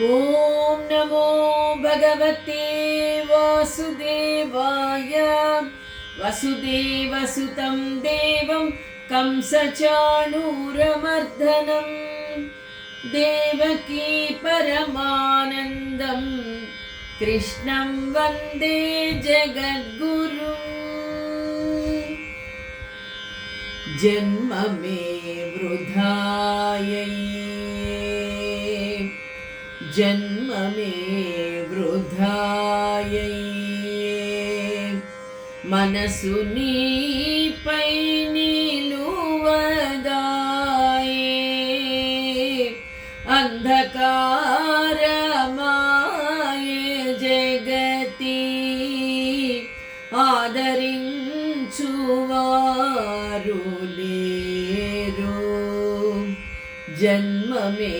ఓం నమో భగవతే వాసుదేవాయ. వసుదేవసుతం దేవం కంసచాణూరమర్దనం దేవకీ పరమానందం కృష్ణం వందే జగద్గురుం. జన్మ మే వృధాయై, జన్మ మే వృధాయై, మనసు నీపై నిలువదాయే, అంధకారమాయే జగతి ఆదరించువారు లేరు. జన్మ మే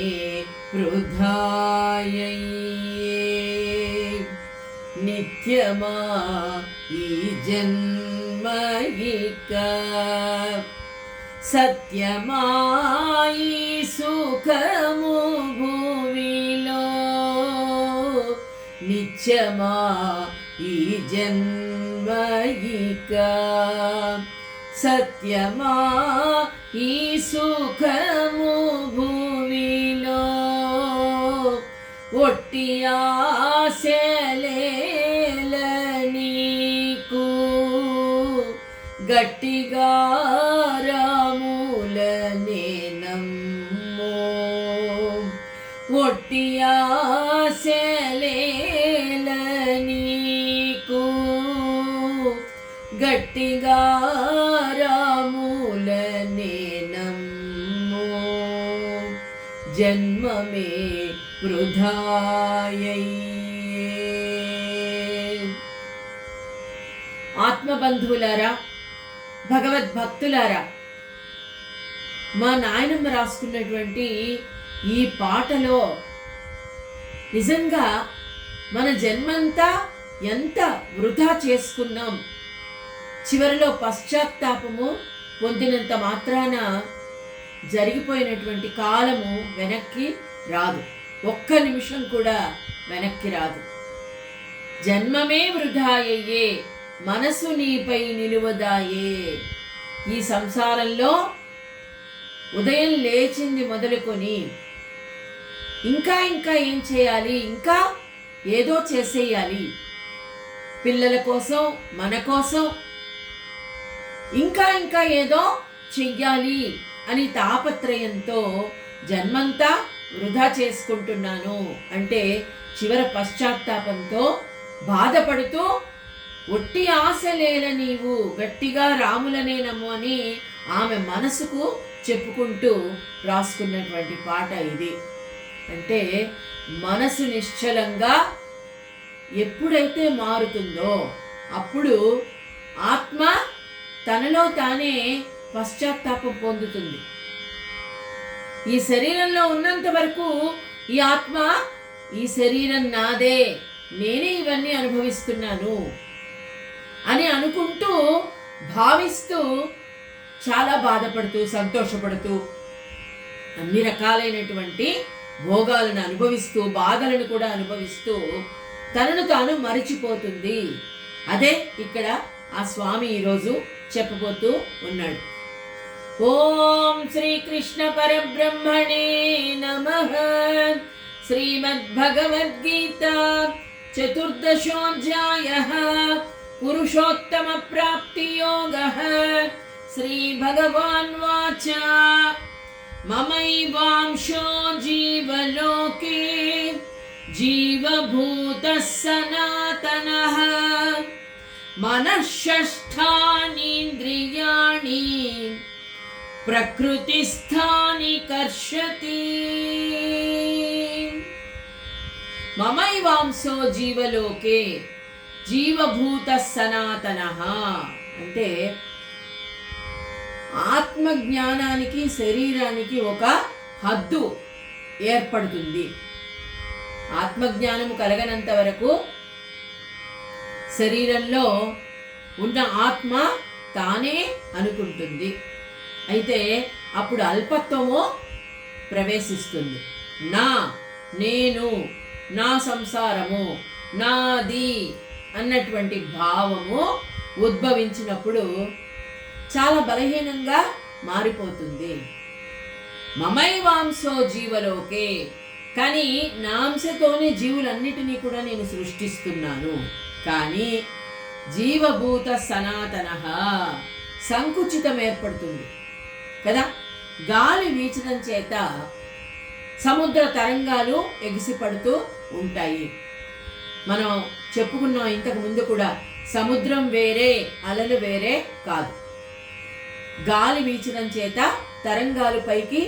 వృధాయై, నిత్యమా ఈ జన్మయిక, సత్యమాయి సుఖము భూమిలో, నిత్యమా ఈ జన్మయిక, సత్యమా ఈ సుఖము భూమిలో, ఒట్టి ఆశలేల నీకు, గట్టిగా రాములనే నమ్మో, ఒట్టి ఆశలేల నీకు, గట్టిగా రాములనే నమ్మో. జన్మ మే వృధాయై. ఆత్మబంధువులారా, భగవద్భక్తులారా, మా నాయనమ్మ రాసుకున్నటువంటి ఈ పాటలో నిజంగా మన జన్మంతా ఎంత వృధా చేసుకున్నాం, చివరిలో పశ్చాత్తాపము పొందినంత మాత్రాన జరిగిపోయినటువంటి కాలము వెనక్కి రాదు, ఒక్క నిమిషం కూడా వెనక్కి రాదు. జన్మమే వృధాయే, మనసు నీపై నిలువదాయే. ఈ సంసారంలో ఉదయం లేచింది మొదలుకొని ఇంకా ఇంకా ఏం చేయాలి, ఇంకా ఏదో చేసేయాలి, పిల్లల కోసం, మన కోసం ఇంకా ఇంకా ఏదో చెయ్యాలి అని తాపత్రయంతో జన్మంతా వృధా చేసుకుంటున్నాను అంటే చివర పశ్చాత్తాపంతో బాధపడుతూ, ఒట్టి ఆశలేల నీవు, గట్టిగా రాములనే నమ్ము అని ఆమె మనసుకు చెప్పుకుంటూ రాసుకున్నటువంటి పాట ఇది. అంటే మనసు నిశ్చలంగా ఎప్పుడైతే మారుతుందో అప్పుడు ఆత్మ తనలో తానే పశ్చాత్తాపం పొందుతుంది. ఈ శరీరంలో ఉన్నంత వరకు ఈ ఆత్మ, ఈ శరీరం నాదే, నేనే ఇవన్నీ అనుభవిస్తున్నాను అని అనుకుంటూ, భావిస్తూ, చాలా బాధపడుతూ, సంతోషపడుతూ, అన్ని రకాలైనటువంటి భోగాలను అనుభవిస్తూ, బాధలను కూడా అనుభవిస్తూ తనను తాను మరిచిపోతుంది. అదే ఇక్కడ ఆ స్వామి ఈరోజు చెప్పబోతూ ఉన్నాడు. ఓం శ్రీకృష్ణ పరబ్రహ్మణే నమః. శ్రీమద్భగవద్గీత చతుర్దశోధ్యాయః పురుషోత్తమ ప్రాప్తి యోగః. శ్రీ భగవాన్ వాచ మమైవాంశో జీవలోకే జీవభూతః సనాతనః మనఃషష్ఠానీంద్రియాణి ప్రకృతిస్థాని కర్షతి. మమైవాంశో జీవలోకే జీవభూతః సనాతనః అంటే ఆత్మజ్ఞానానికి, శరీరానికి ఒక హద్దు ఏర్పడుతుంది. ఆత్మజ్ఞానము కలగనంత వరకు శరీరంలో ఉన్న ఆత్మ తానే అనుకుంటుంది. అయితే అప్పుడు అల్పత్వము ప్రవేశిస్తుంది. నా నేను, నా సంసారము, నాది అన్నటువంటి భావము ఉద్భవించినప్పుడు చాలా బలహీనంగా మారిపోతుంది. మమైవాంశో జీవలోకే, కానీ నా అంశతోనే జీవులన్నిటినీ కూడా నేను సృష్టిస్తున్నాను. కానీ జీవభూత సనాతన సంకుచితం ఏర్పడుతుంది కదా. గాలి వీచడం చేత సముద్ర తరంగాలు ఎగిసిపడుతూ ఉంటాయి. మనం చెప్పుకున్నాం ఇంతకు ముందు కూడా, సముద్రం వేరే అలలు వేరే కాదు. గాలి వీచడం చేత తరంగాలు పైకి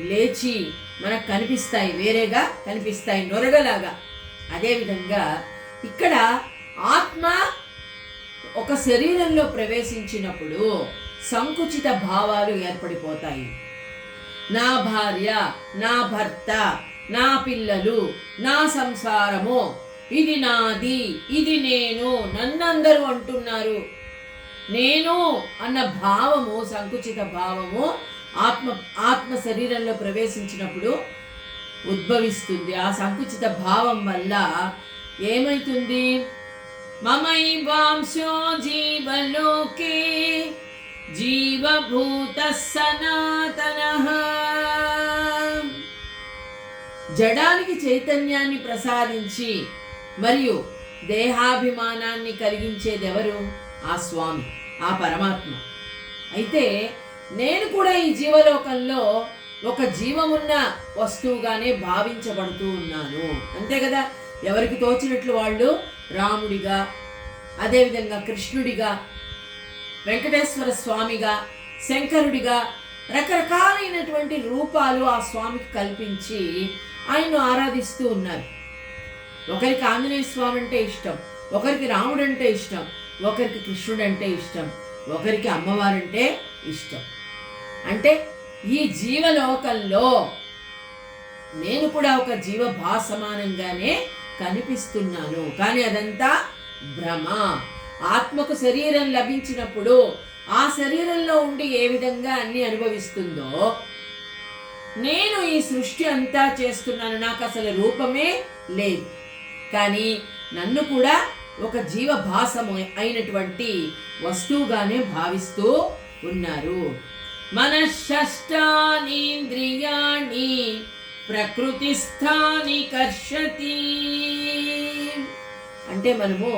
లేచి మనకు కనిపిస్తాయి, వేరేగా కనిపిస్తాయి, నొరగలాగా. అదేవిధంగా ఇక్కడ ఆత్మ ఒక శరీరంలో ప్రవేశించినప్పుడు సంకుచిత భావాలు ఏర్పడిపోతాయి. నా భార్య, నా భర్త, నా పిల్లలు, నా సంసారము, ఇది నాది, ఇది నేను, నన్నందరూ అంటున్నారు. నేను అన్న భావము, సంకుచిత భావము ఆత్మ శరీరంలో ప్రవేశించినప్పుడు ఉద్భవిస్తుంది. ఆ సంకుచిత భావం వల్ల ఏమైతుంది? మమైవాంశో జీవలోకే జీవభూత సనాతనః. జడానికి చైతన్యాన్ని ప్రసాదించి మరియు దేహాభిమానాన్ని కలిగించేదెవరు? ఆ స్వామి, ఆ పరమాత్మ. అయితే నేను కూడా ఈ జీవలోకంలో ఒక జీవమున్న వస్తువుగానే భావించబడుతూ ఉన్నాను, అంతే కదా. ఎవరికి తోచినట్లు వాళ్ళు రాముడిగా, అదేవిధంగా కృష్ణుడిగా, వెంకటేశ్వర స్వామిగా, శంకరుడిగా రకరకాలైనటువంటి రూపాలు ఆ స్వామికి కల్పించి ఆయన్ను ఆరాధిస్తూ ఉన్నారు. ఒకరికి ఆంజనేయ స్వామి అంటే ఇష్టం, ఒకరికి రాముడు అంటే ఇష్టం, ఒకరికి కృష్ణుడు అంటే ఇష్టం, ఒకరికి అమ్మవారంటే ఇష్టం. అంటే ఈ జీవలోకంలో నేను కూడా ఒక జీవ భాసమానంగానే కనిపిస్తున్నాను. కానీ అదంతా భ్రమ. ఆత్మకు శరీరం లభించినప్పుడు ఆ శరీరంలో ఉండి ఏ విధంగా అన్ని అనుభవిస్తుందో, నేను ఈ సృష్టి అంతా చేస్తున్నాను, నాకు అసలు రూపమే లేదు, కానీ నన్ను కూడా ఒక జీవభాసము అయినటువంటి వస్తువుగానే భావిస్తూ ఉన్నారు. మనశ్శష్టానీంద్రియాణి ప్రకృతిస్థాని కర్షతి. అంటే మనము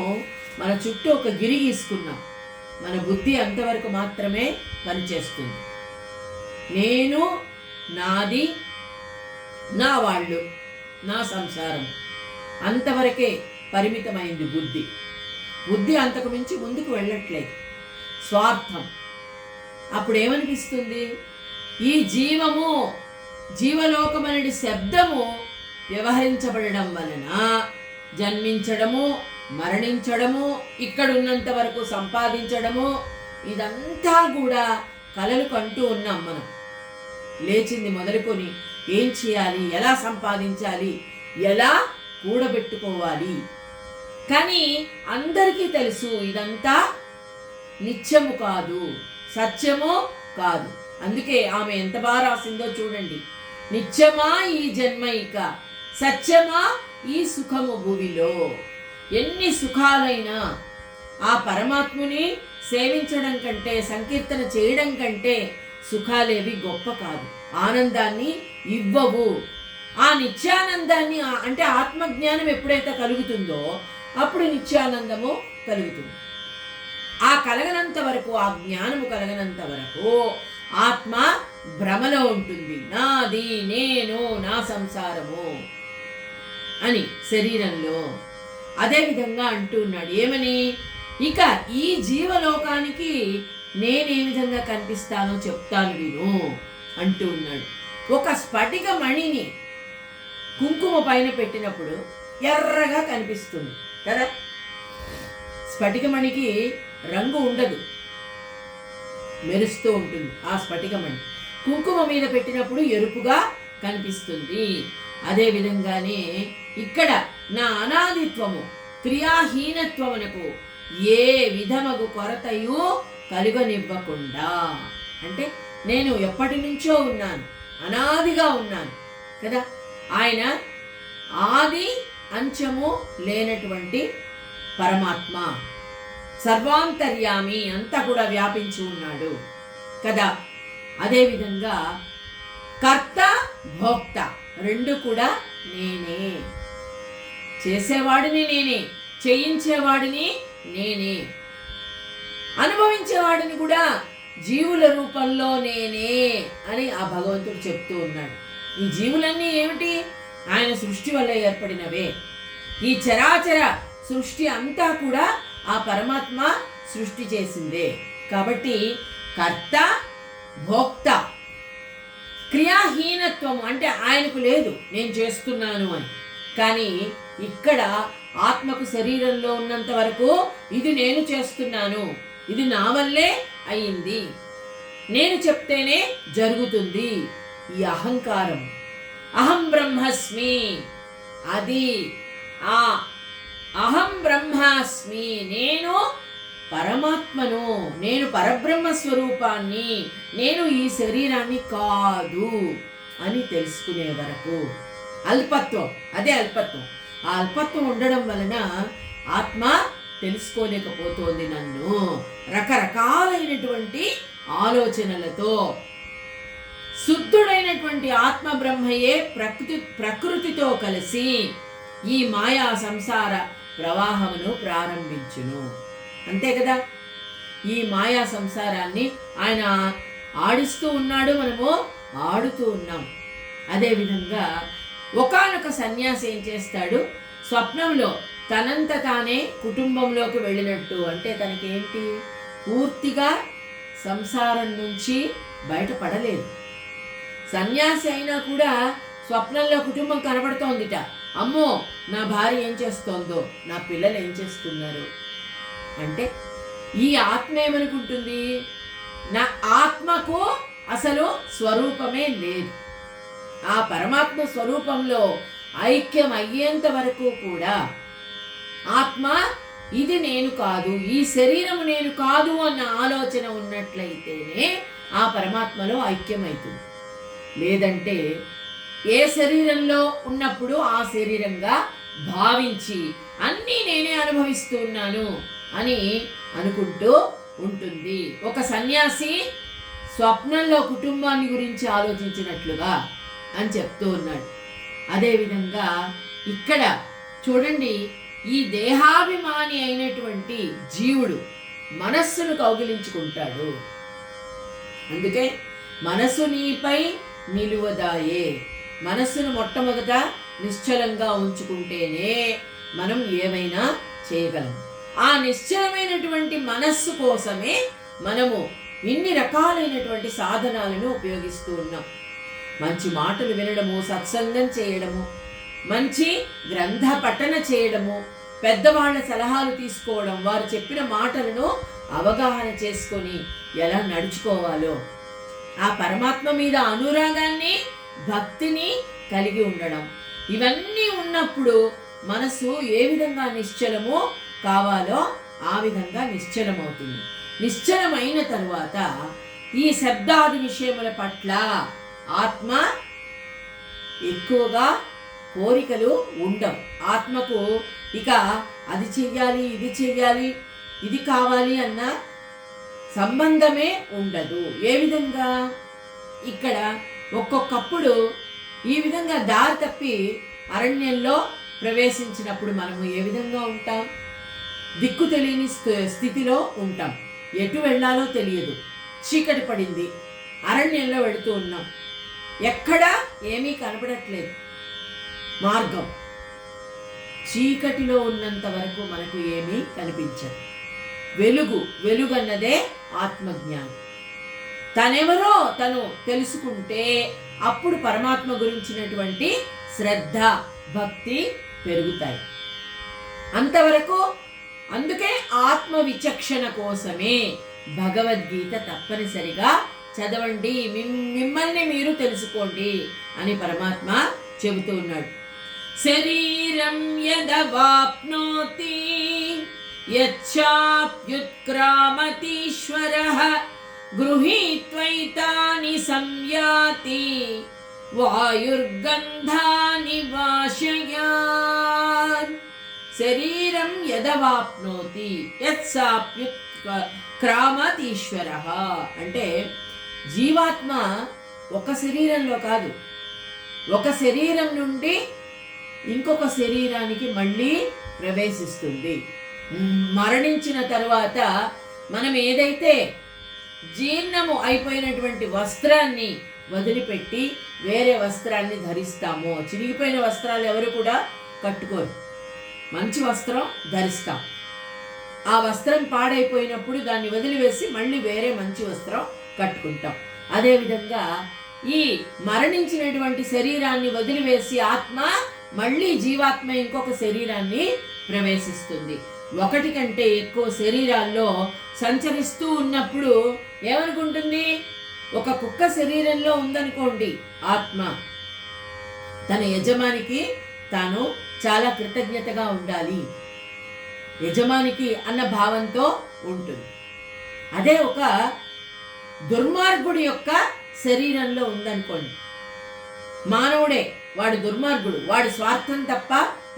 మన చుట్టూ ఒక గిరి గీసుకున్నాం. మన బుద్ధి అంతవరకు మాత్రమే పనిచేస్తుంది. నేను, నాది, నా వాళ్ళు, నా సంసారం అంతవరకే పరిమితమైంది బుద్ధి. బుద్ధి అంతకు మించి ముందుకు వెళ్ళట్లేదు, స్వార్థం. అప్పుడు ఏమనిపిస్తుంది? ఈ జీవము, జీవలోకమనే శబ్దము వ్యవహరించబడడం వలన జన్మించడము, మరణించడము, ఇక్కడ ఉన్నంత వరకు సంపాదించడము, ఇదంతా కూడా కలలు కంటూ ఉన్నాం మనం. లేచింది మొదలుకొని ఏం చేయాలి, ఎలా సంపాదించాలి, ఎలా కూడబెట్టుకోవాలి. కానీ అందరికీ తెలుసు ఇదంతా నిత్యము కాదు, సత్యము కాదు. అందుకే ఆమె ఎంత బాగా రాసిందో చూడండి. నిత్యమా ఈ జన్మైక, సత్యమా ఈ సుఖము భూమిలో. ఎన్ని సుఖాలైనా ఆ పరమాత్ముని సేవించడం కంటే, సంకీర్తన చేయడం కంటే సుఖాలేవి గొప్ప కాదు, ఆనందాన్ని ఇవ్వవు. ఆ నిత్యానందాన్ని, అంటే ఆత్మజ్ఞానం ఎప్పుడైతే కలుగుతుందో అప్పుడు నిత్యానందము కలుగుతుంది. ఆ కలగనంత వరకు, ఆ జ్ఞానము కలగనంత వరకు ఆత్మ భ్రమలో ఉంటుంది. నాది, నేను, నా సంసారము అని శరీరంలో. అదేవిధంగా అంటున్నాడు ఏమని? ఇక ఈ జీవలోకానికి నేనే విధంగా కనిపిస్తానో చెప్తాను విను అంటూ ఉన్నాడు. ఒక స్ఫటిక మణిని కుంకుమ పైన పెట్టినప్పుడు ఎర్రగా కనిపిస్తుంది కదా. స్ఫటికమణికి రంగు ఉండదు, మెరుస్తూ ఉంటుంది ఆ స్ఫటికమణి. కుంకుమ మీద పెట్టినప్పుడు ఎరుపుగా కనిపిస్తుంది. అదే విధంగానే ఇక్కడ నా అనాదిత్వము, క్రియాహీనత్వమునకు ఏ విధమగు కొరతయు కలుగనివ్వకుండా, అంటే నేను ఎప్పటి నుంచో ఉన్నాను, అనాదిగా ఉన్నాను కదా. ఆయన ఆది అంచము లేనటువంటి పరమాత్మ, సర్వాంతర్యామి, అంతా కూడా వ్యాపించి ఉన్నాడు కదా. అదేవిధంగా కర్త భోక్త రెండు కూడా నేనే, చేసేవాడిని నేనే, చేయించేవాడిని నేనే, అనుభవించేవాడిని కూడా జీవుల రూపంలో నేనే అని ఆ భగవంతుడు చెప్తూ ఉన్నాడు. ఈ జీవులన్నీ ఏమిటి? ఆయన సృష్టి వల్ల ఏర్పడినవే. ఈ చరాచర సృష్టి అంతా కూడా ఆ పరమాత్మ సృష్టి చేసిందే. కాబట్టి కర్త భోక్త, క్రియాహీనత్వం అంటే ఆయనకు లేదు నేను చేస్తున్నాను అని. కానీ ఇక్కడ ఆత్మకు శరీరంలో ఉన్నంత వరకు ఇది నేను చేస్తున్నాను, ఇది నా వల్లే అయింది, నేను చెప్తేనే జరుగుతుంది. ఈ అహంకారం, అహం బ్రహ్మస్మి, అది ఆ అహం బ్రహ్మాస్మి, నేను పరమాత్మను, నేను పరబ్రహ్మ స్వరూపాన్ని, నేను ఈ శరీరాన్ని కాదు అని తెలుసుకునే వరకు అల్పత్వం, అదే అల్పత్వం. ఆ అల్పత్వం ఉండడం వలన ఆత్మ తెలుసుకోలేకపోతోంది నన్ను. రకరకాలైనటువంటి ఆలోచనలతో శుద్ధుడైనటువంటి ఆత్మ బ్రహ్మయే ప్రకృతితో కలిసి ఈ మాయా సంసార ప్రవాహమును ప్రారంభించును. అంతే కదా. ఈ మాయా సంసారాన్ని ఆయన ఆడిస్తూ ఉన్నాడు, మనము ఆడుతూ ఉన్నాం. అదేవిధంగా ఒకానొక సన్యాసి ఏం చేస్తాడు? స్వప్నంలో తనంత తానే కుటుంబంలోకి వెళ్ళినట్టు, అంటే తనకేంటి, పూర్తిగా సంసారం నుంచి బయటపడలేదు. సన్యాసి అయినా కూడా స్వప్నంలో కుటుంబం కనబడుతోందిట. అమ్మో, నా భార్య ఏం చేస్తోందో, నా పిల్లలు ఏం చేస్తున్నారు అంటే ఈ ఆత్మ ఏమనుకుంటుంది? నా ఆత్మకు అసలు స్వరూపమే లేదు. ఆ పరమాత్మ స్వరూపంలో ఐక్యం అయ్యేంత వరకు కూడా ఆత్మ ఇది నేను కాదు, ఈ శరీరము నేను కాదు అన్న ఆలోచన ఉన్నట్లయితేనే ఆ పరమాత్మలో ఐక్యమవుతుంది. లేదంటే ఏ శరీరంలో ఉన్నప్పుడు ఆ శరీరంగా భావించి అన్నీ నేనే అనుభవిస్తూ ఉన్నాను అని అనుకుంటూ ఉంటుంది. ఒక సన్యాసి స్వప్నంలో కుటుంబాన్ని గురించి ఆలోచించినట్లుగా అని చెప్తూ ఉన్నాడు. అదేవిధంగా ఇక్కడ చూడండి, ఈ దేహాభిమాని అయినటువంటి జీవుడు మనస్సును కౌగిలించుకుంటాడు. అందుకే మనస్సు నీపై నిలువదాయే. మనస్సును మొట్టమొదట నిశ్చలంగా ఉంచుకుంటేనే మనం ఏమైనా చేయగలం. ఆ నిశ్చలమైనటువంటి మనస్సు కోసమే మనము ఇన్ని రకాలైనటువంటి సాధనాలను ఉపయోగిస్తూ ఉన్నాం. మంచి మాటలు వినడము, సత్సంగం చేయడము, మంచి గ్రంథ పఠన చేయడము, పెద్దవాళ్ళ సలహాలు తీసుకోవడం, వారు చెప్పిన మాటలను అవగాహన చేసుకొని ఎలా నడుచుకోవాలో, ఆ పరమాత్మ మీద అనురాగాన్ని, భక్తిని కలిగి ఉండడం, ఇవన్నీ ఉన్నప్పుడు మనసు ఏ విధంగా నిశ్చలము కావాలో ఆ విధంగా నిశ్చలమవుతుంది. నిశ్చలమైన తరువాత ఈ శబ్దాది విషయముల పట్ల ఆత్మ ఎక్కువగా కోరికలు ఉండవు. ఆత్మకు ఇక అది చెయ్యాలి, ఇది చెయ్యాలి, ఇది కావాలి అన్న సంబంధమే ఉండదు. ఏ విధంగా? ఇక్కడ ఒక్కొక్కప్పుడు ఈ విధంగా దారి తప్పి అరణ్యంలో ప్రవేశించినప్పుడు మనము ఏ విధంగా ఉంటాం? దిక్కు తెలియని స్థితిలో ఉంటాం. ఎటు వెళ్ళాలో తెలియదు. చీకటి పడింది, అరణ్యంలో వెళుతూ ఉన్నాం, ఎక్కడా ఏమీ కనపడట్లేదు మార్గం. చీకటిలో ఉన్నంత వరకు మనకు ఏమీ కనిపించదు. వెలుగు అన్నదే ఆత్మజ్ఞానం. తనెవరో తను తెలుసుకుంటే అప్పుడు పరమాత్మ గురించినటువంటి శ్రద్ధ, భక్తి పెరుగుతాయి. అంతవరకు అందుకే ఆత్మ విచక్షణ కోసమే భగవద్గీత తప్పనిసరిగా చదవండి, మిమ్మల్ని మీరు తెలుసుకోండి అని పరమాత్మ చెబుతూ ఉన్నాడు. శరీరం యదవాప్నోతి యచ్చాప్యుత్క్రామతీశ్వరః గృహీత్వైతాని సంయాతి వాయుర్గంధాని వాశయా శరీరం యదవాప్నోతి యత్సాప్యుత్ క్రామతీశ్వర. అంటే జీవాత్మ ఒక శరీరంలో కాదు, ఒక శరీరం నుండి ఇంకొక శరీరానికి మళ్ళీ ప్రవేశిస్తుంది. మరణించిన తర్వాత మనం ఏదైతే జీర్ణము అయిపోయినటువంటి వస్త్రాన్ని వదిలిపెట్టి వేరే వస్త్రాన్ని ధరిస్తామో, చిరిగిపోయిన వస్త్రాలు ఎవరు కూడా కట్టుకోరు, మంచి వస్త్రం ధరిస్తాం. ఆ వస్త్రం పాడైపోయినప్పుడు దాన్ని వదిలివేసి మళ్ళీ వేరే మంచి వస్త్రం కట్టుకుంటాం. అదేవిధంగా ఈ మరణించినటువంటి శరీరాన్ని వదిలివేసి ఆత్మ మళ్ళీ జీవాత్మ ఇంకొక శరీరాన్ని ప్రవేశిస్తుంది. ఒకటి కంటే ఎక్కువ శరీరాల్లో సంచరిస్తూ ఉన్నప్పుడు ఏమనుకుంటుంది? ఒక కుక్క శరీరంలో ఉందనుకోండి, ఆత్మ తన యజమానికి తాను చాలా కృతజ్ఞతగా ఉండాలి, యజమానికి అన్న భావంతో ఉంటుంది. అదే ఒక దుర్మార్గుడి యొక్క శరీరంలో ఉందనుకోండి, మానవుడే వాడు దుర్మార్గుడు, వాడి స్వార్థం తప్ప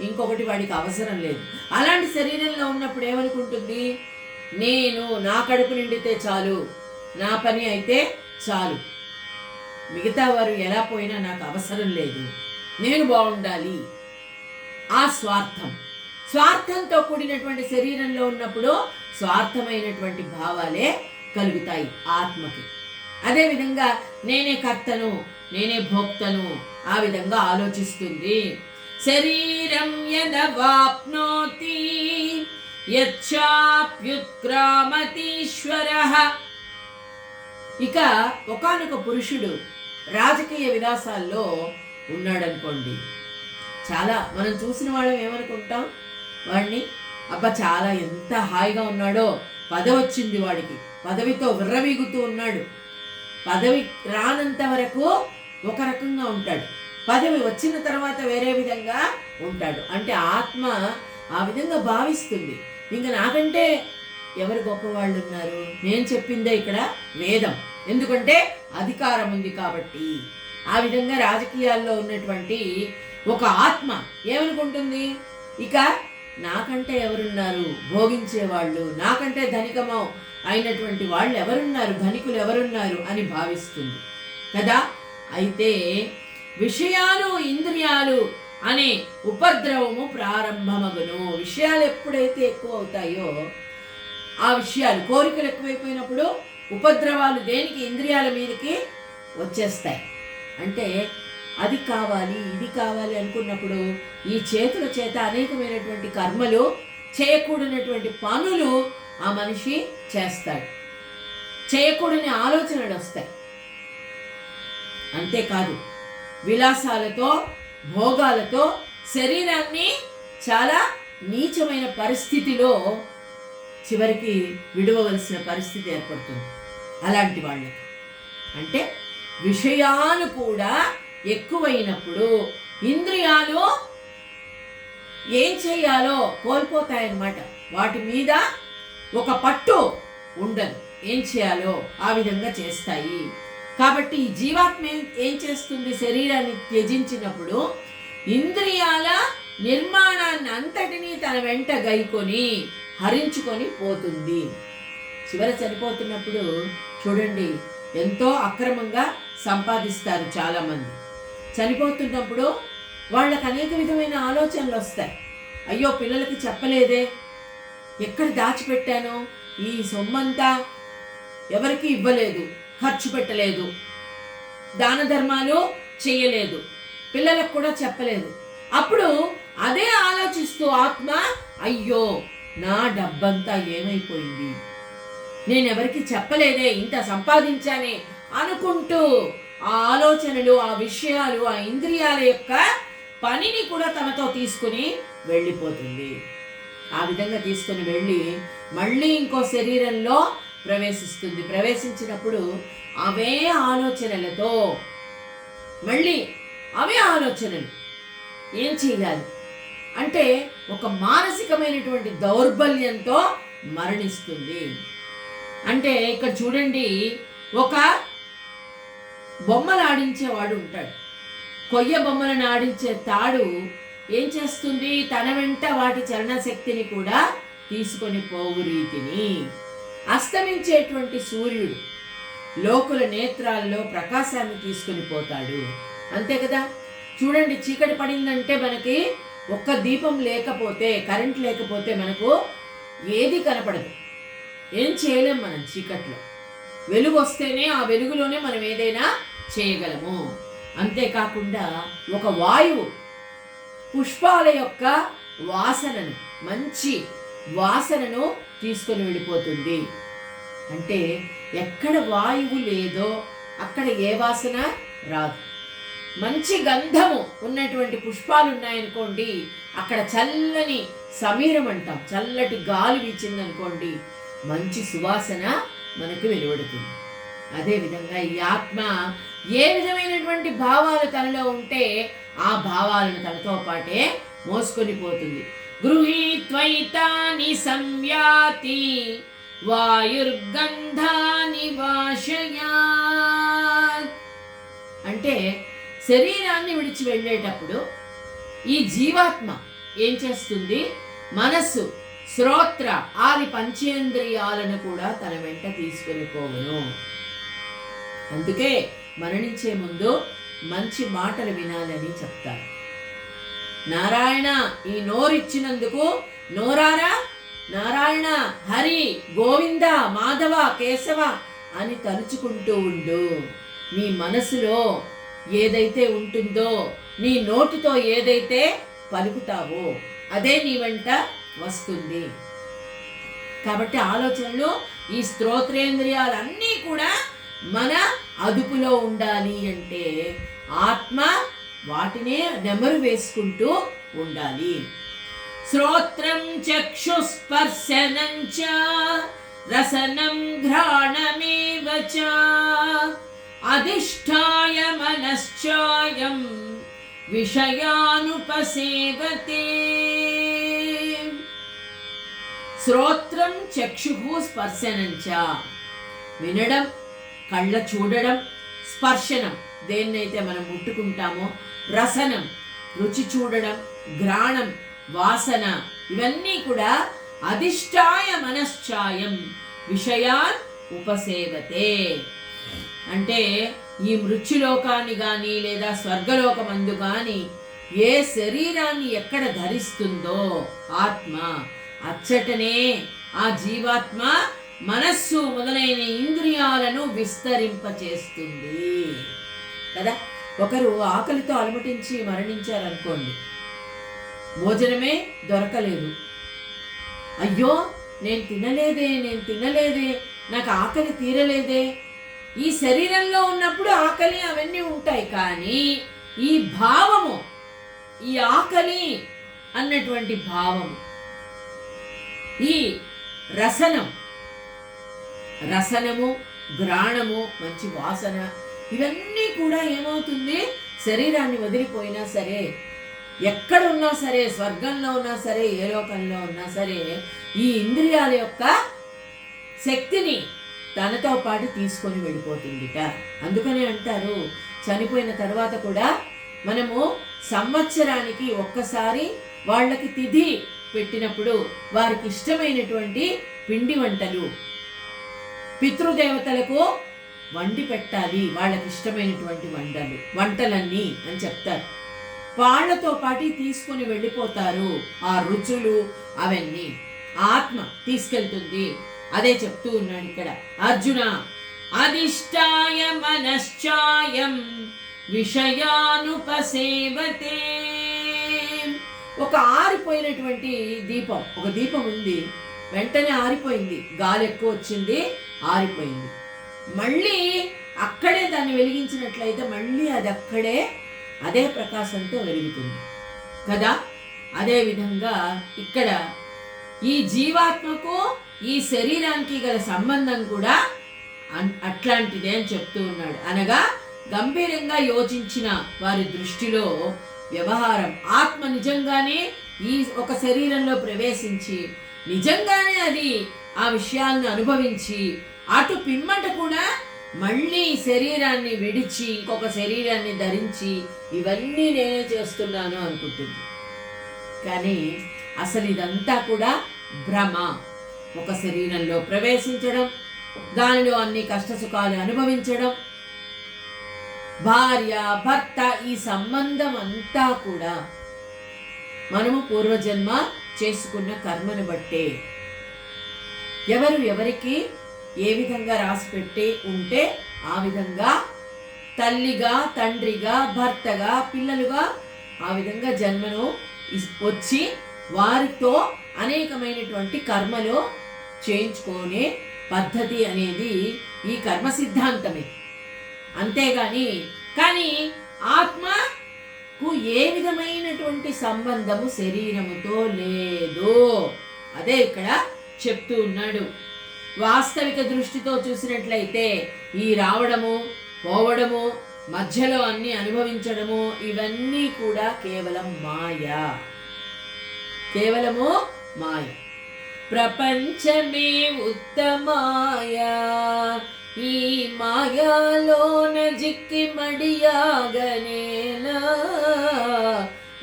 ఇంకొకటి వాడికి అవసరం లేదు. అలాంటి శరీరంలో ఉన్నప్పుడు ఏమనుకుంటుంది? నేను నా కడుపు నిండితే చాలు, నా పని అయితే చాలు, మిగతా వారు ఎలా పోయినా నాకు అవసరం లేదు, నేను బాగుండాలి. ఆ స్వార్థంతో కూడినటువంటి శరీరంలో ఉన్నప్పుడు స్వార్థమైనటువంటి భావాలే కలుగుతాయి ఆత్మకి. అదేవిధంగా నేనే కర్తను, నేనే భోక్తను, ఆ విధంగా ఆలోచిస్తుంది. శరీరం యదవాప్నోతి యచ్చాప్యుత్క్రామతీశ్వరః. ఇక ఒకానొక పురుషుడు రాజకీయ విలాసాల్లో ఉన్నాడనుకోండి, చాలా మనం చూసిన వాళ్ళం ఏమనుకుంటాం? వాడిని అబ్బా చాలా ఎంత హాయిగా ఉన్నాడో, పదవి వచ్చింది వాడికి, పదవితో విర్రవీగుతూ ఉన్నాడు. పదవి రానంత వరకు ఒక రకంగా ఉంటాడు, పదవి వచ్చిన తర్వాత వేరే విధంగా ఉంటాడు. అంటే ఆత్మ ఆ విధంగా భావిస్తుంది, ఇంకా నాకంటే ఎవరు గొప్పవాళ్ళు ఉన్నారు? నేను చెప్పిందే ఇక్కడ వేదం, ఎందుకంటే అధికారం ఉంది కాబట్టి. ఆ విధంగా రాజకీయాల్లో ఉన్నటువంటి ఒక ఆత్మ ఏమనుకుంటుంది? ఇక నాకంటే ఎవరున్నారు భోగించేవాళ్ళు, నాకంటే ధనికమో అయినటువంటి వాళ్ళు ఎవరున్నారు, ధనికులు ఎవరున్నారు అని భావిస్తుంది కదా. అయితే విషయాలు ఇంద్రియాలు అనే ఉపద్రవము ప్రారంభమగును. విషయాలు ఎప్పుడైతే ఎక్కువ అవుతాయో, ఆ విషయాలు కోరికలు ఎక్కువైపోయినప్పుడు ఉపద్రవాలు దేనికి? ఇంద్రియాల మీదకి వచ్చేస్తాయి. అంటే అది కావాలి, ఇది కావాలి అనుకున్నప్పుడు ఈ చేతుల చేత అనేకమైనటువంటి కర్మలు, చేయకూడనటువంటి పనులు ఆ మనిషి చేస్తాడు, చేయకూడని ఆలోచనలు వస్తాయి. అంతేకాదు విలాసాలతో, భోగాలతో శరీరాన్ని చాలా నీచమైన పరిస్థితిలో చివరికి విడవవలసిన పరిస్థితి ఏర్పడుతుంది అలాంటి వాళ్ళకి. అంటే విషయాలు కూడా ఎక్కువైనప్పుడు ఇంద్రియాలు ఏం చేయాలో కోల్పోతాయన్నమాట, వాటి మీద ఒక పట్టు ఉండదు, ఏం చేయాలో ఆ విధంగా చేస్తాయి. కాబట్టి ఈ జీవాత్మ ఏం చేస్తుంది? శరీరాన్ని త్యజించినప్పుడు ఇంద్రియాల నిర్మాణాన్ని అంతటినీ తన వెంట గైకొని హరించుకొని పోతుంది. చివర చనిపోతున్నప్పుడు చూడండి, ఎంతో అక్రమంగా సంపాదిస్తారు చాలామంది. చనిపోతున్నప్పుడు వాళ్ళకి అనేక విధమైన ఆలోచనలు వస్తాయి. అయ్యో పిల్లలకి చెప్పలేదే, ఎక్కడ దాచిపెట్టాను, ఈ సొమ్మంతా ఎవరికి ఇవ్వలేదు, ఖర్చు పెట్టలేదు, దాన ధర్మాలు చేయలేదు, పిల్లలకు కూడా చెప్పలేదు. అప్పుడు అదే ఆలోచిస్తూ ఆత్మ అయ్యో నా డబ్బంతా ఏమైపోయింది, నేనెవరికి చెప్పలేదే, ఇంత సంపాదించానే అనుకుంటూ ఆ ఆలోచనలు, ఆ విషయాలు, ఆ ఇంద్రియాల యొక్క పనిని కూడా తనతో తీసుకుని వెళ్ళిపోతుంది. ఆ విధంగా తీసుకుని వెళ్ళి మళ్ళీ ఇంకో శరీరంలో ప్రవేశిస్తుంది. ప్రవేశించినప్పుడు అవే ఆలోచనలతో మళ్ళీ అవే ఆలోచనలు ఏం చేయాలి అంటే ఒక మానసికమైనటువంటి దౌర్బల్యంతో మరణిస్తుంది. అంటే ఇక్కడ చూడండి, ఒక బొమ్మలు ఆడించేవాడు ఉంటాడు, కొయ్య బొమ్మలను ఆడించే తాడు ఏం చేస్తుంది? తన వెంట వాటి చలన శక్తిని కూడా తీసుకొని పోవు రీతిని అస్తమించేటువంటి సూర్యుడు లోకుల నేత్రాల్లో ప్రకాశాన్ని తీసుకొని పోతాడు. అంతే కదా. చూడండి, చీకటి పడిందంటే మనకి ఒక్క దీపం లేకపోతే, కరెంట్ లేకపోతే మనకు ఏది కనపడదు. ఏం చేయలేం మనం చీకట్లో. వెలుగు వస్తేనే ఆ వెలుగులోనే మనం ఏదైనా చేయగలము. అంతేకాకుండా ఒక వాయువు పుష్పాల యొక్క వాసనను, మంచి వాసనను తీసుకొని వెళ్ళిపోతుంది. అంటే ఎక్కడ వాయువు లేదో అక్కడ ఏ వాసన రాదు. మంచి గంధము ఉన్నటువంటి పుష్పాలు ఉన్నాయనుకోండి, అక్కడ చల్లని సమీరం అంటాం, చల్లటి గాలి వీచిందనుకోండి, మంచి సువాసన మనకు వెలువడుతుంది. అదేవిధంగా ఈ ఆత్మ ఏ విధమైనటువంటి భావాలు తనలో ఉంటే ఆ భావాలను తనతో పాటే మోసుకొని పోతుంది. గృహీత్వైతాని సంయాతి వాయుర్గంధాని వాషయాత్. అంటే శరీరాన్ని విడిచి వెళ్ళేటప్పుడు ఈ జీవాత్మ ఏం చేస్తుంది? మనస్సు, శ్రోత్ర ఆది పంచేంద్రియాలను కూడా తన వెంట తీసుకుని పోవును. అందుకే మరణించే ముందు మంచి మాటలు వినాలని చెప్తారు. నారాయణ, ఈ నోరిచ్చినందుకు నోరారా నారాయణ, హరి, గోవింద, మాధవ, కేశవ అని తలుచుకుంటూ ఉండు. నీ మనసులో ఏదైతే ఉంటుందో, నీ నోటితో ఏదైతే పలుకుతావో అదే నీ వెంట వస్తుంది. కాబట్టి ఆలోచనలు, ఈ స్తోత్రేంద్రియాలన్నీ కూడా మన అదుపులో ఉండాలి. అంటే ఆత్మ వాటినే నెమరు వేసుకుంటూ ఉండాలి. శ్రోత్రం చక్షుస్పర్శనం చ రసనం ఘ్రాణమేవ చ అధిష్ఠాయ మనశ్చాయం విషయానుపసేవతే. శ్రోత్రం చక్షుః స్పర్శనం చ, వినడం, కళ్ళ చూడడం, స్పర్శనం దేన్నైతే మనం ముట్టుకుంటామో, రసనం రుచి చూడడం, ఘ్రాణం వాసన, ఇవన్నీ కూడా అధిష్ఠాయ మనశ్చాయం విషయాన్ ఉపసేవతే. అంటే ఈ మృత్యులోకాన్ని గాని లేదా స్వర్గలోకమందు గాని ఏ శరీరాన్ని ఎక్కడ ధరిస్తుందో ఆత్మ, అచ్చటనే ఆ జీవాత్మ మనస్సు మొదలైన ఇంద్రియాలను విస్తరింపచేస్తుంది కదా. ఒకరు ఆకలితో అలమటించి మరణించారనుకోండి, భోజనమే దొరకలేదు. అయ్యో, నేను తినలేదే, నాకు ఆకలి తీరలేదే. ఈ శరీరంలో ఉన్నప్పుడు ఆకలి అవన్నీ ఉంటాయి, కానీ ఈ భావము, ఈ ఆకలి అన్నటువంటి భావము, ఈ రసనము, ఘ్రాణము, మంచి వాసన, ఇవన్నీ కూడా ఏమవుతుంది? శరీరాన్ని వదిలిపోయినా సరే, ఎక్కడున్నా సరే, స్వర్గంలో ఉన్నా సరే, ఏ లోకంలో ఉన్నా సరే, ఈ ఇంద్రియాల యొక్క శక్తిని తనతో పాటు తీసుకొని వెళ్ళిపోతుందిట. అందుకనే అంటారు, చనిపోయిన తర్వాత కూడా మనము సంవత్సరానికి ఒక్కసారి వాళ్ళకి తిథి పెట్టినప్పుడు వారికి ఇష్టమైనటువంటి పిండి వంటలు పితృదేవతలకు వండి పెట్టాలి, వాళ్ళకి ఇష్టమైనటువంటి వంటలన్నీ అని చెప్తారు. వాళ్ళతో పాటు తీసుకుని వెళ్ళిపోతారు. ఆ రుచులు అవన్నీ ఆత్మ తీసుకెళ్తుంది. అదే చెప్తూ ఉన్నాడు ఇక్కడ అర్జున, అధిష్ఠాయ మనశ్చాయం విషయానుపసేవతే. ఒక ఆరిపోయినటువంటి దీపం, ఒక దీపం ఉంది, వెంటనే ఆరిపోయింది, గాలి ఎక్కువ వచ్చింది, ఆరిపోయింది. మళ్ళీ అక్కడే దాన్ని వెలిగించినట్లయితే మళ్ళీ అది అక్కడే అదే ప్రకాశంతో వెలుగుతుంది కదా. అదే విధంగా ఇక్కడ ఈ జీవాత్మకు ఈ శరీరానికి గల సంబంధం కూడా అట్లాంటిదే అని చెప్తూ ఉన్నాడు. అనగా గంభీరంగా యోచించిన వారి దృష్టిలో వ్యవహారం, ఆత్మ నిజంగానే ఈ ఒక శరీరంలో ప్రవేశించి నిజంగానే అది ఆ విషయాలను అనుభవించి అటు పిమ్మట కూడా మళ్ళీ శరీరాన్ని విడిచి ఇంకొక శరీరాన్ని ధరించి ఇవన్నీ నేనే చేస్తున్నాను అనుకుంటుంది. కానీ అసలు ఇదంతా కూడా భ్రమ. ఒక శరీరంలో ప్రవేశించడం, దానిలో అన్ని కష్టసుఖాలు అనుభవించడం, భార్య భర్త, ఈ సంబంధం అంతా కూడా మనము పూర్వజన్మ చేసుకున్న కర్మను బట్టే. ఎవరు ఎవరికి ఏ విధంగా రాసిపెట్టి ఉంటే ఆ విధంగా తల్లిగా, తండ్రిగా, భర్తగా, పిల్లలుగా ఆ విధంగా జన్మను వచ్చి వారితో అనేకమైనటువంటి కర్మలు చేయించుకునే పద్ధతి అనేది ఈ కర్మ సిద్ధాంతమే. అంతేగాని ఆత్మకు ఏ విధమైనటువంటి సంబంధము శరీరముతో లేదు. అదే ఇక్కడ చెప్తూ ఉన్నాడు. వాస్తవిక దృష్టితో చూసినట్లయితే ఈ రావడము, పోవడము, మధ్యలో అన్ని అనుభవించడము, ఇవన్నీ కూడా కేవలం మాయ, కేవలము మాయ. ప్రపంచమే ఉత్తమాయ, ఈ మాయాలోన జిక్కి మడియాగనేలా.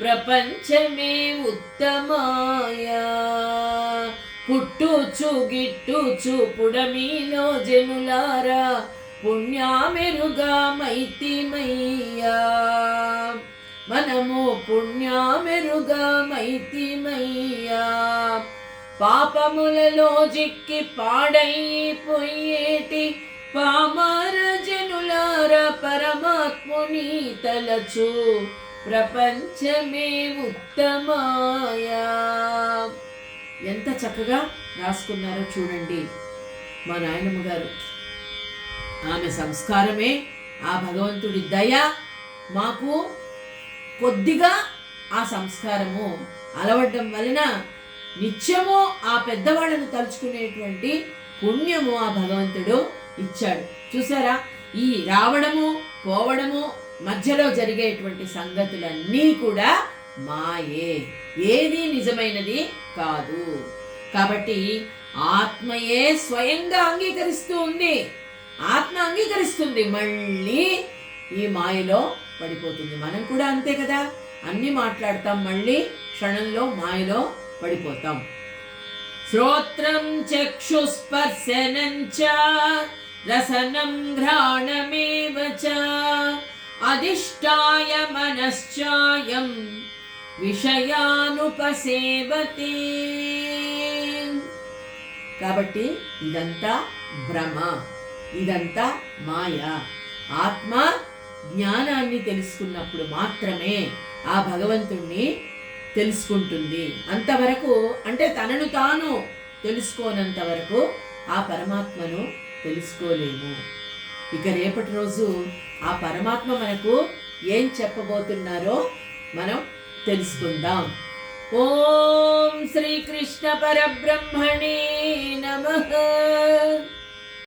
ప్రపంచమే ఉత్తమాయ, పుట్టుచు గిట్టుచు పుడమిలో జనులారా, పుణ్యామెరుగా మైతిమయ్యా. మనము పుణ్యామెరుగా మైతిమయ్యా. పాపములలో జిక్కి పాడైపోయేటి పామర జనులార, పరమాత్ముని తలచు ప్రపంచమే ఉత్తమాయా. ఎంత చక్కగా రాసుకున్నారో చూడండి మా నాయనమ్మ గారు. ఆమె సంస్కారమే, ఆ భగవంతుడి దయ మాకు కొద్దిగా ఆ సంస్కారము అలవడడం వలన నిత్యము ఆ పెద్దవాళ్ళను తలుచుకునేటువంటి పుణ్యము ఆ భగవంతుడు ఇచ్చాడు. చూసారా, ఈ రావడము, పోవడము, మధ్యలో జరిగేటువంటి సంగతులన్నీ కూడా మాయే, ఏది నిజమైనది కాదు. కాబట్టి ఆత్మయే స్వయంగా అంగీకరిస్తూ ఉంది. ఆత్మ అంగీకరిస్తుంది, మళ్ళీ ఈ మాయలో పడిపోతుంది. మనం కూడా అంతే కదా, అన్ని మాట్లాడతాం, మళ్ళీ క్షణంలో మాయలో పడిపోతాం. శ్రోత్రం చక్షుస్పర్శనం చ రసనం ఘ్రాణమేవ చ అధిష్టాయ మనశ్చాయం విషయానుపసేవతే. కాబట్టి ఇదంతా భ్రమ, ఇదంతా మాయ. ఆత్మ జ్ఞానాన్ని తెలుసుకున్నప్పుడు మాత్రమే ఆ భగవంతుణ్ణి తెలుసుకుంటుంది. అంతవరకు అంటే తనను తాను తెలుసుకోనంత వరకు ఆ పరమాత్మను తెలుసుకోలేము. ఇక రేపటి రోజు ఆ పరమాత్మ మనకు ఏం చెప్పబోతున్నారో మనం తెలుసుకుందాం. ఓం శ్రీకృష్ణ పరబ్రహ్మణే నమః.